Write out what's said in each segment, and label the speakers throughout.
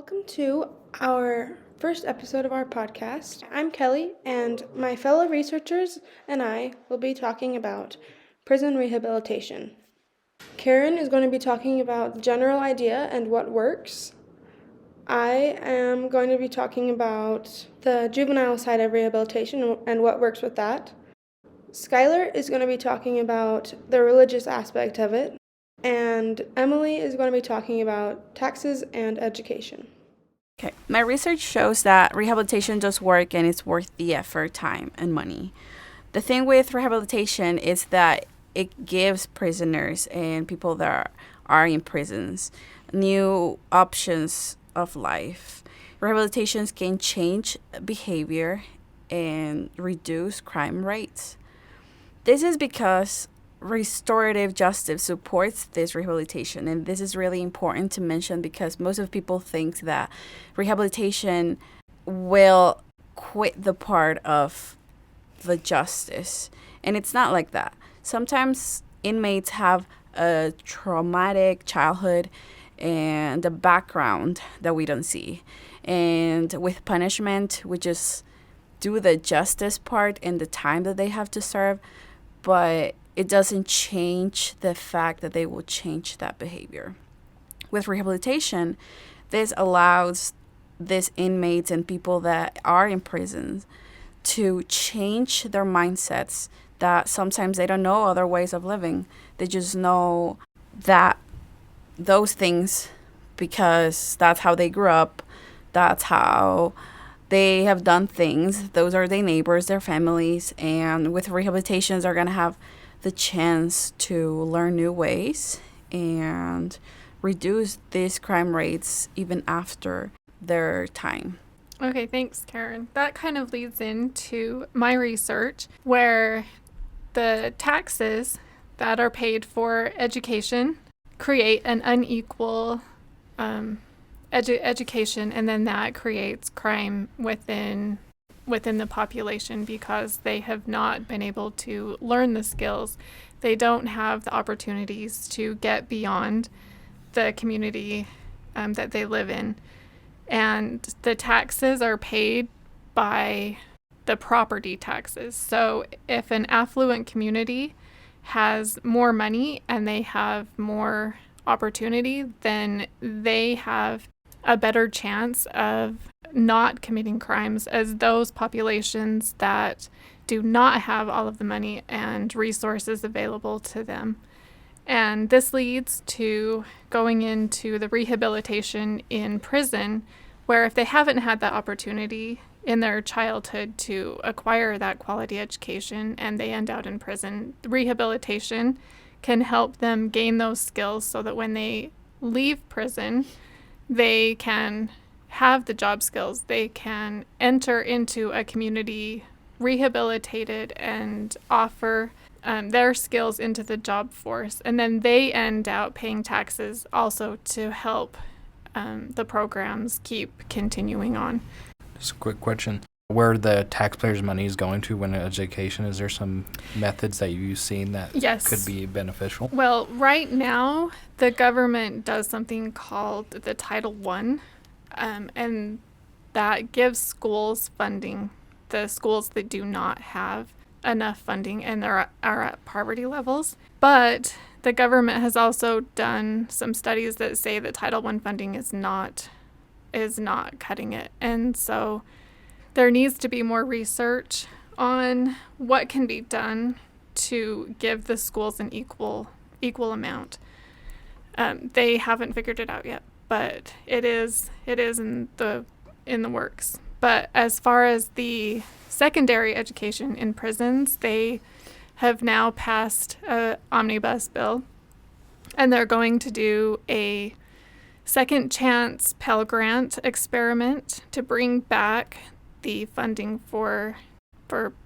Speaker 1: Welcome to our first episode of our podcast. I'm Kelly, and my fellow researchers and I will be talking about prison rehabilitation. Karen is going to be talking about the general idea and what works. I am going to be talking about the juvenile side of rehabilitation and what works with that. Skylar is going to be talking about the religious aspect of it, and Emily is going to be talking about taxes and education.
Speaker 2: Okay, my research shows that rehabilitation does work and it's worth the effort, time, and money. The thing with rehabilitation is that it gives prisoners and people that are in prisons new options of life. Rehabilitations can change behavior and reduce crime rates. This is because restorative justice supports this rehabilitation, and this is really important to mention because most of people think that rehabilitation will quit the part of the justice, and it's not like that. Sometimes inmates have a traumatic childhood and a background that we don't see, and with punishment we just do the justice part and the time that they have to serve, but it doesn't change the fact that they will change that behavior. With rehabilitation, this allows these inmates and people that are in prisons to change their mindsets that sometimes they don't know other ways of living. They just know that those things because that's how they grew up, that's how they have done things. Those are their neighbors, their families, and with rehabilitations, they're going to have the chance to learn new ways and reduce these crime rates even after their time.
Speaker 3: Okay, thanks, Karen. That kind of leads into my research where the taxes that are paid for education create an unequal education, and then that creates crime within the population because they have not been able to learn the skills. They don't have the opportunities to get beyond the community that they live in. And the taxes are paid by the property taxes. So if an affluent community has more money and they have more opportunity, then they have a better chance of not committing crimes as those populations that do not have all of the money and resources available to them. And this leads to going into the rehabilitation in prison, where if they haven't had that opportunity in their childhood to acquire that quality education and they end out in prison, rehabilitation can help them gain those skills so that when they leave prison, they can have the job skills. They can enter into a community rehabilitated and offer their skills into the job force. And then they end out paying taxes also to help the programs keep continuing on.
Speaker 4: Just a quick question. Where the taxpayers' money is going to when education, is there some methods that you've seen that could be beneficial?
Speaker 3: Well, right now, the government does something called the Title I, and that gives schools funding, the schools that do not have enough funding and are at poverty levels. But the government has also done some studies that say that Title I funding is not cutting it. And so there needs to be more research on what can be done to give the schools an equal amount. They haven't figured it out yet, but it is in the works. But as far as the secondary education in prisons, they have now passed an omnibus bill, and they're going to do a second chance Pell Grant experiment to bring back the funding for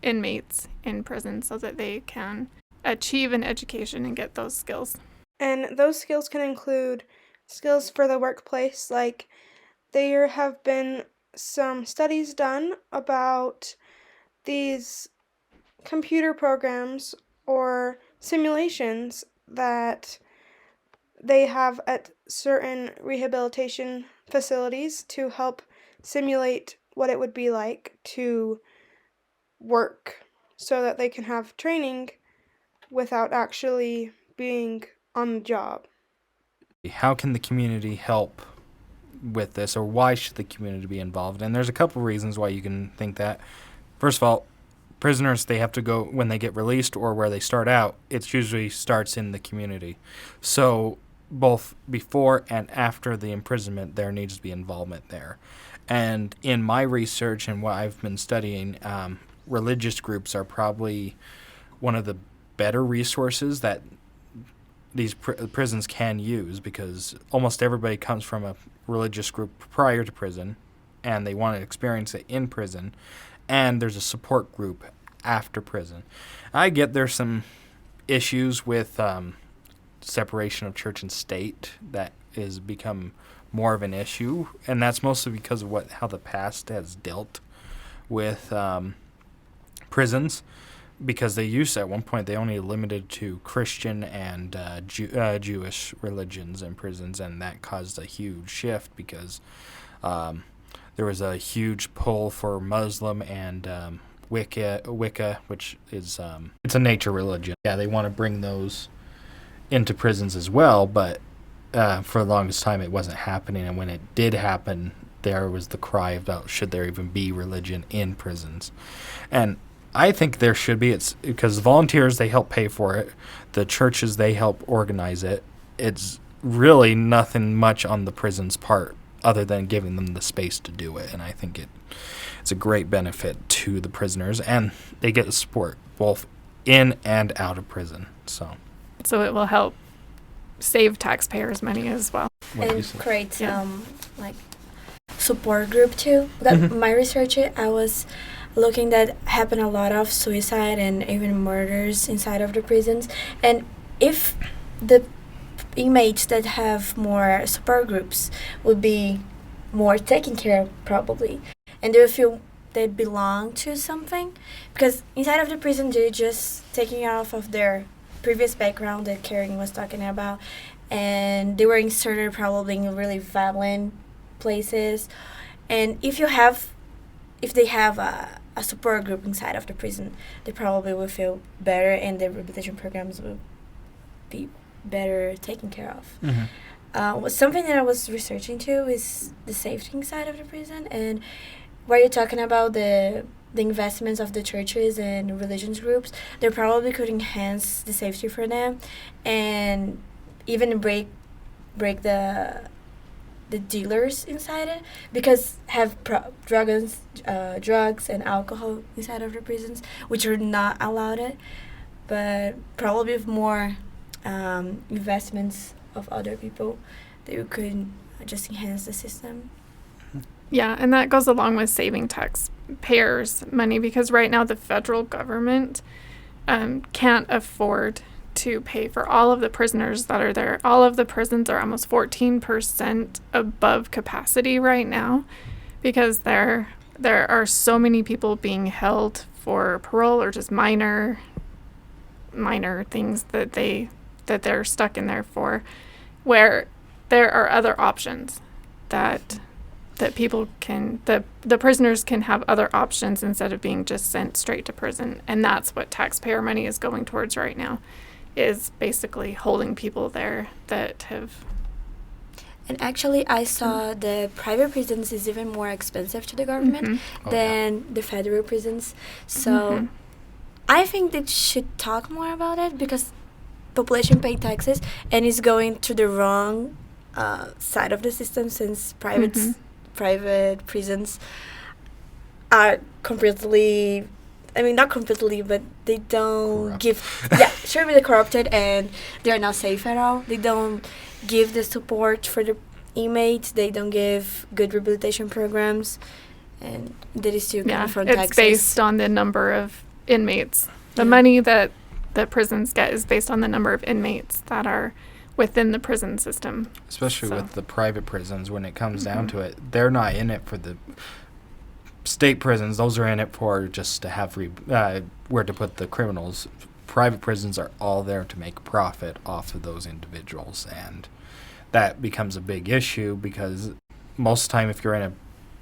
Speaker 3: inmates in prison so that they can achieve an education and get those skills.
Speaker 1: And those skills can include skills for the workplace, like there have been some studies done about these computer programs or simulations that they have at certain rehabilitation facilities to help simulate what it would be like to work so that they can have training without actually being on the job.
Speaker 4: How can the community help with this, or why should the community be involved? And there's a couple reasons why you can think that. First of all, prisoners, they have to go when they get released or where they start out, it usually starts in the community. So both before and after the imprisonment, there needs to be involvement there. And in my research and what I've been studying, religious groups are probably one of the better resources that these prisons can use, because almost everybody comes from a religious group prior to prison and they want to experience it in prison, and there's a support group after prison. I get there's some issues with separation of church and state that has become more of an issue, and that's mostly because of how the past has dealt with prisons, because they used to, at one point, they only limited to Christian and Jewish religions in prisons, and that caused a huge shift because there was a huge pull for Muslim and Wicca, which is it's a nature religion. Yeah, they want to bring those into prisons as well, but for the longest time it wasn't happening, and when it did happen, there was the cry about should there even be religion in prisons. And I think there should be. It's because volunteers, they help pay for it. The churches, they help organize it. It's really nothing much on the prison's part other than giving them the space to do it. And I think it's a great benefit to the prisoners, and they get the support both in and out of prison. So
Speaker 3: it will help save taxpayers money as well.
Speaker 5: And create some like support group too. My research, I was looking that happen a lot of suicide and even murders inside of the prisons, and if the inmates that have more support groups would be more taken care of probably, and they would feel they belong to something, because inside of the prison they're just taking off of their previous background that Karen was talking about, and they were inserted probably in really violent places, and if they have a support group inside of the prison, they probably will feel better, and the rehabilitation programs will be better taken care of.
Speaker 4: Mm-hmm.
Speaker 5: Something that I was researching too is the safety inside of the prison, and where you're talking about the investments of the churches and religions groups, they probably could enhance the safety for them, and even break the dealers inside it, because have drugs and alcohol inside of the prisons, which are not allowed it, but probably with more investments of other people, they could just enhance the system.
Speaker 3: Yeah, and that goes along with saving taxpayers money, because right now the federal government can't afford to pay for all of the prisoners that are there. All of the prisons are almost 14% above capacity right now, because there are so many people being held for parole or just minor things that they're stuck in there for, where there are other options that people can, the prisoners can have other options instead of being just sent straight to prison. And that's what taxpayer money is going towards right now, is basically holding people there that have...
Speaker 5: And actually, I saw the private prisons is even more expensive to the government than the federal prisons. So I think they should talk more about it, because population pay taxes and is going to the wrong side of the system, since private prisons are completely, I mean, not completely, but they don't
Speaker 4: corrupt.
Speaker 5: give, sure, they're corrupted and they're not safe at all. They don't give the support for the inmates. They don't give good rehabilitation programs, and that is still coming from taxes.
Speaker 3: It's based on the number of inmates. The money that the prisons get is based on the number of inmates that are within the prison system.
Speaker 4: Especially with the private prisons, when it comes down to it, they're not in it for the state prisons. Those are in it for just to have where to put the criminals. Private prisons are all there to make profit off of those individuals, and that becomes a big issue, because most of the time, if you're in a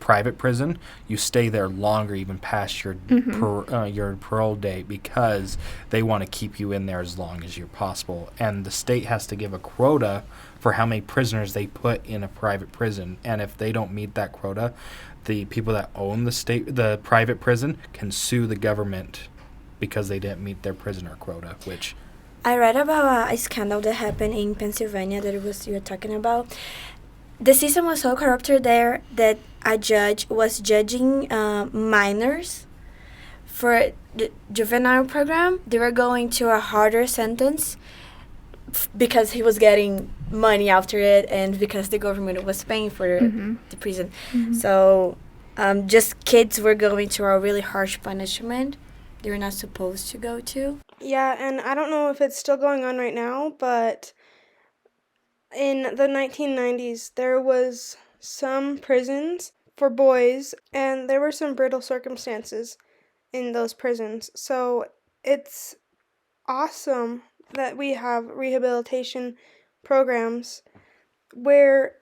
Speaker 4: private prison, you stay there longer, even past your your parole date, because they want to keep you in there as long as you're possible. And the state has to give a quota for how many prisoners they put in a private prison. And if they don't meet that quota, the people that own the private prison can sue the government because they didn't meet their prisoner quota, which
Speaker 5: I read about a scandal that happened in Pennsylvania that you were talking about. The system was so corrupted there that a judge was judging minors for the juvenile program. They were going to a harder sentence because he was getting money after it and because the government was paying for the prison. So just kids were going to a really harsh punishment they were not supposed to go to.
Speaker 1: Yeah, and I don't know if it's still going on right now, but in the 1990s, there was some prisons for boys, and there were some brittle circumstances in those prisons. So it's awesome that we have rehabilitation programs where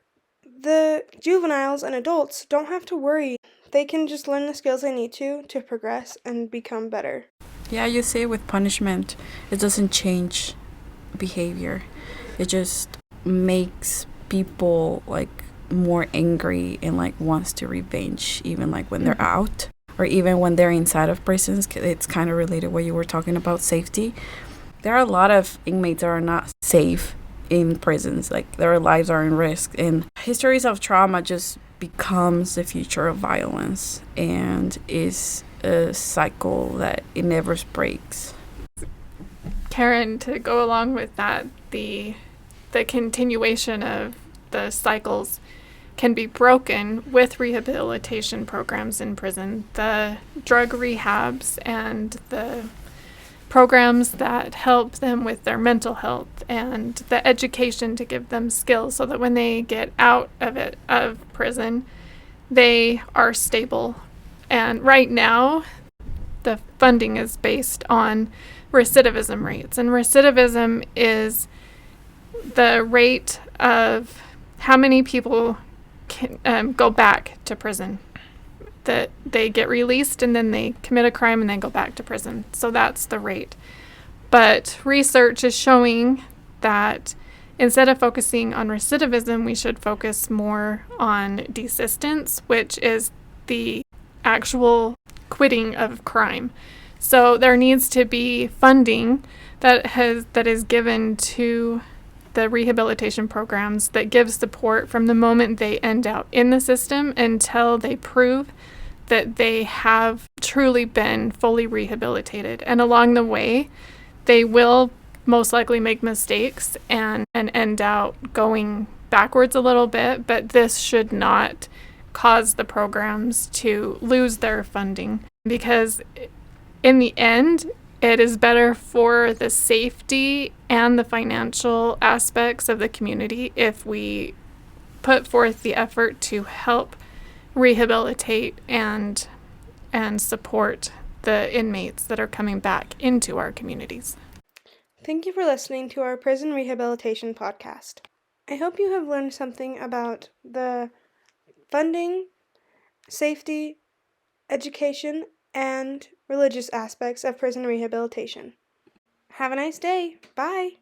Speaker 1: the juveniles and adults don't have to worry. They can just learn the skills they need to progress and become better.
Speaker 2: Yeah, you see, with punishment, it doesn't change behavior. It just makes people like more angry and like wants to revenge, even like when they're out or even when they're inside of prisons. It's kind of related what you were talking about, safety. There are a lot of inmates that are not safe in prisons, like their lives are in risk, and histories of trauma just becomes the future of violence and is a cycle that it never breaks.
Speaker 3: Karen, to go along with that, the continuation of the cycles can be broken with rehabilitation programs in prison. The drug rehabs and the programs that help them with their mental health and the education to give them skills so that when they get out of prison, they are stable. And right now, the funding is based on recidivism rates. And recidivism is the rate of how many people can go back to prison. That they get released and then they commit a crime and then go back to prison. So that's the rate. But research is showing that instead of focusing on recidivism, we should focus more on desistance, which is the actual quitting of crime. So there needs to be funding that is given to the rehabilitation programs that give support from the moment they end out in the system until they prove that they have truly been fully rehabilitated. And along the way, they will most likely make mistakes and end out going backwards a little bit, but this should not cause the programs to lose their funding, because in the end, it is better for the safety and the financial aspects of the community if we put forth the effort to help rehabilitate and support the inmates that are coming back into our communities.
Speaker 1: Thank you for listening to our Prison Rehabilitation Podcast. I hope you have learned something about the funding, safety, education, and religious aspects of prison rehabilitation. Have a nice day. Bye.